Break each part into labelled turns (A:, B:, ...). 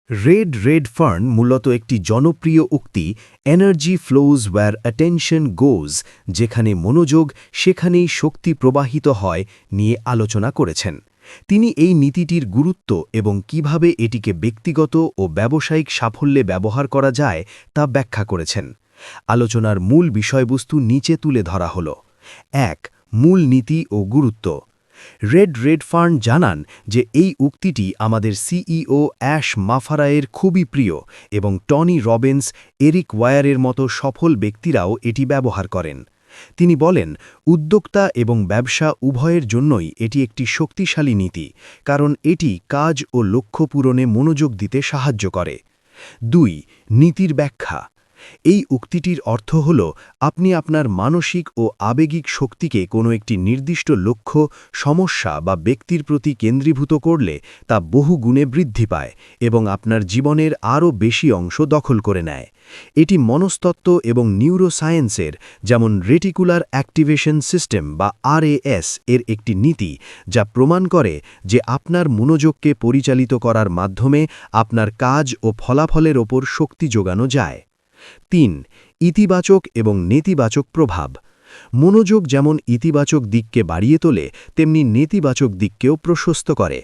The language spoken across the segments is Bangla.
A: রেড ফার্ন মূলত একটি জনপ্রিয় উক্তি এনার্জি ফ্লোজ ওয়্যার অ্যাটেনশন গোজ, যেখানে মনোযোগ সেখানেই শক্তি প্রবাহিত হয় নিয়ে আলোচনা করেছেন। তিনি এই নীতিটির গুরুত্ব এবং কিভাবে এটিকে ব্যক্তিগত ও ব্যবসায়িক সাফল্যে ব্যবহার করা যায় তা ব্যাখ্যা করেছেন। আলোচনার মূল বিষয়বস্তু নিচে তুলে ধরা হল। ১. মূল নীতি ও গুরুত্ব। রেড ফার্ন জানান যে এই উক্তিটি আমাদের সিইও অ্যাশ মাফারায়ের খুবই প্রিয় এবং টনি রবিন্স, এরিক ওয়ায়ারের মতো সফল ব্যক্তিরাও এটি ব্যবহার করেন। তিনি বলেন, উদ্যোক্তা এবং ব্যবসা উভয়ের জন্যই এটি একটি শক্তিশালী নীতি, কারণ এটি কাজ ও লক্ষ্য পূরণে মনোযোগ দিতে সাহায্য করে। ২. নীতির ব্যাখ্যা। এই উক্তিটির অর্থ হল, আপনি আপনার মানসিক ও আবেগিক শক্তিকে কোনো একটি নির্দিষ্ট লক্ষ্য, সমস্যা বা ব্যক্তির প্রতি কেন্দ্রীভূত করলে তা বহু গুণে বৃদ্ধি পায় এবং আপনার জীবনের আরও বেশি অংশ দখল করে নেয়। এটি মনস্তত্ত্ব এবং নিউরোসায়েন্সের, যেমন রেটিকুলার অ্যাক্টিভেশন সিস্টেম বা RAS এর একটি নীতি, যা প্রমাণ করে যে আপনার মনোযোগকে পরিচালিত করার মাধ্যমে আপনার কাজ ও ফলাফলের ওপর শক্তি যোগানো যায়। ৩. ইতিবাচক এবং নেতিবাচক প্রভাব। মনোযোগ যেমন ইতিবাচক দিককে বাড়িয়ে তোলে, তেমনি নেতিবাচক দিককেও প্রশস্ত করে।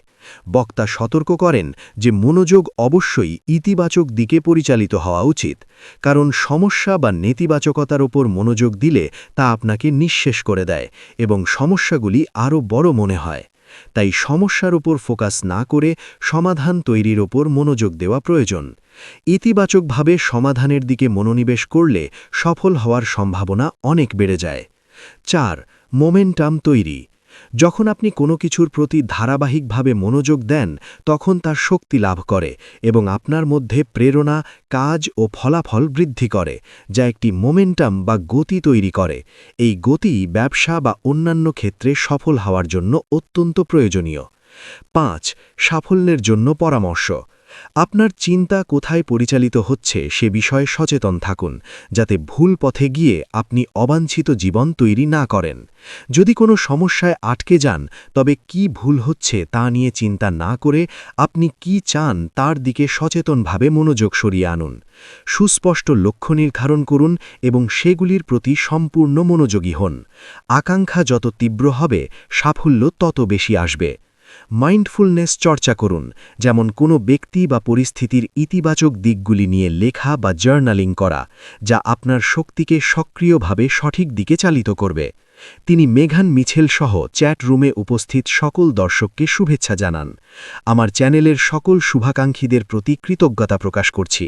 A: বক্তা সতর্ক করেন যে মনোযোগ অবশ্যই ইতিবাচক দিকে পরিচালিত হওয়া উচিত, কারণ সমস্যা বা নেতিবাচকতার ওপর মনোযোগ দিলে তা আপনাকে নিঃশেষ করে দেয় এবং সমস্যাগুলি আরও বড় মনে হয়। তাই সমস্যার ওপর ফোকাস না করে সমাধান তৈরির ওপর মনোযোগ দেওয়া প্রয়োজন। ইতিবাচকভাবে সমাধানের দিকে মনোনিবেশ করলে সফল হওয়ার সম্ভাবনা অনেক বেড়ে যায়। ৪. মোমেন্টাম তৈরি। যখন আপনি কোনো কিছুর প্রতি ধারাবাহিকভাবে মনোযোগ দেন, তখন তার শক্তি লাভ করে এবং আপনার মধ্যে প্রেরণা, কাজ ও ফলাফল বৃদ্ধি করে, যা একটি মোমেন্টাম বা গতি তৈরি করে। এই গতি ব্যবসা বা অন্যান্য ক্ষেত্রে সফল হওয়ার জন্য অত্যন্ত প্রয়োজনীয়। ৫. সাফল্যের জন্য পরামর্শ। আপনার চিন্তা কোথায় পরিচালিত হচ্ছে সে বিষয়ে সচেতন থাকুন, যাতে ভুল পথে গিয়ে আপনি অবাঞ্ছিত জীবন তৈরি না করেন। যদি কোনো সমস্যায় আটকে যান, তবে কি ভুল হচ্ছে তা নিয়ে চিন্তা না করে আপনি কি চান তার দিকে সচেতনভাবে মনোযোগ সরিয়ে আনুন। সুস্পষ্ট লক্ষ্য নির্ধারণ করুন এবং সেগুলির প্রতি সম্পূর্ণ মনোযোগী হন। আকাঙ্ক্ষা যত তীব্র হবে, সাফল্য তত বেশি আসবে। মাইন্ডফুলনেস চর্চা করুন, যেমন কোনো ব্যক্তি বা পরিস্থিতির ইতিবাচক দিকগুলি নিয়ে লেখা বা জার্নালিং করা, যা আপনার শক্তিকে সক্রিয়ভাবে সঠিক দিকে চালিত করবে। তিনি মেঘান মিছেল সহ চ্যাট রুমে উপস্থিত সকল দর্শককে শুভেচ্ছা জানান। আমার চ্যানেলের সকল শুভাকাঙ্ক্ষীদের প্রতি কৃতজ্ঞতা প্রকাশ করছি।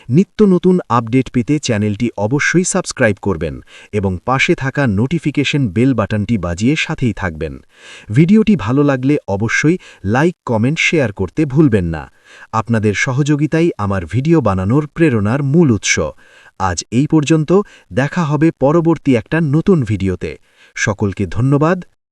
A: নিত্য নতুন আপডেট পেতে চ্যানেলটি অবশ্যই সাবস্ক্রাইব করবেন এবং পাশে থাকা নোটিফিকেশন বেল বাটনটি বাজিয়ে সাথেই থাকবেন। ভিডিওটি ভালো লাগলে অবশ্যই লাইক, কমেন্ট, শেয়ার করতে ভুলবেন না। আপনাদের সহযোগিতাই আমার ভিডিও বানানোর প্রেরণার মূল উৎস। আজ এই পর্যন্ত, দেখা হবে পরবর্তী একটা নতুন ভিডিওতে। সকলকে ধন্যবাদ।